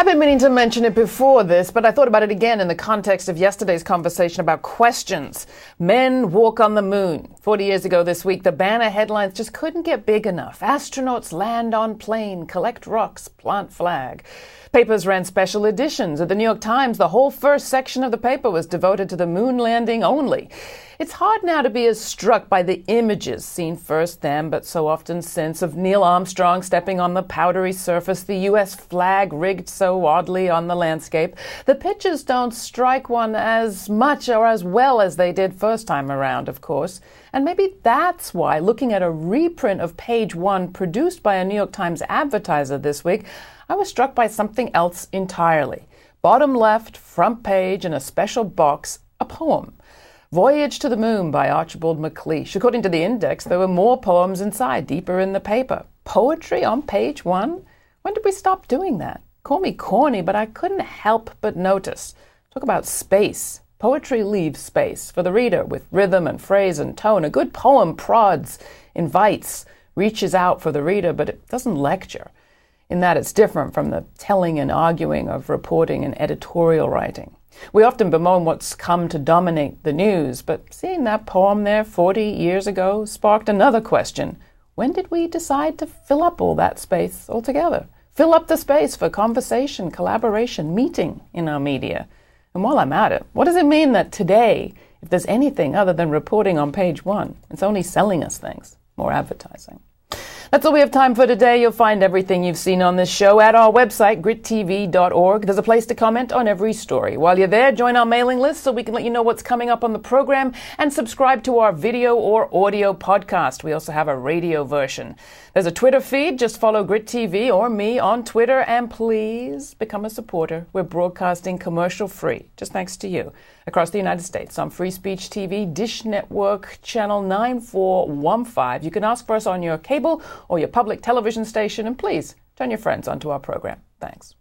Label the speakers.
Speaker 1: been meaning to mention it before this, but I thought about it again in the context of yesterday's conversation about questions. Men walk on the moon. 40 years ago this week, the banner headlines just couldn't get big enough. Astronauts land on plane, collect rocks, plant flag. Papers ran special editions. At the New York Times, the whole first section of the paper was devoted to the moon landing only. It's hard now to be as struck by the images seen first then, but so often since, of Neil Armstrong stepping on the powdery surface, the U.S. flag rigged so oddly on the landscape. The pictures don't strike one as much or as well as they did first time around, of course. And maybe that's why, looking at a reprint of page 1 produced by a New York Times advertiser this week, I was struck by something else entirely. Bottom left, front page, in a special box, a poem. Voyage to the Moon by Archibald MacLeish. According to the index, there were more poems inside, deeper in the paper. Poetry on page 1? When did we stop doing that? Call me corny, but I couldn't help but notice. Talk about space. Poetry leaves space for the reader with rhythm and phrase and tone. A good poem prods, invites, reaches out for the reader, but it doesn't lecture. In that it's different from the telling and arguing of reporting and editorial writing. We often bemoan what's come to dominate the news, but seeing that poem there 40 years ago sparked another question. When did we decide to fill up all that space altogether? Fill up the space for conversation, collaboration, meeting in our media. And while I'm at it, what does it mean that today, if there's anything other than reporting on page 1, it's only selling us things, more advertising? That's all we have time for today. You'll find everything you've seen on this show at our website, GRITtv.org. There's a place to comment on every story. While you're there, join our mailing list so we can let you know what's coming up on the program, and subscribe to our video or audio podcast. We also have a radio version. There's a Twitter feed. Just follow GRITtv or me on Twitter, and please become a supporter. We're broadcasting commercial free, just thanks to you, across the United States on Free Speech TV, Dish Network, channel 9415. You can ask for us on your cable or your public television station, and please turn your friends onto our program. Thanks.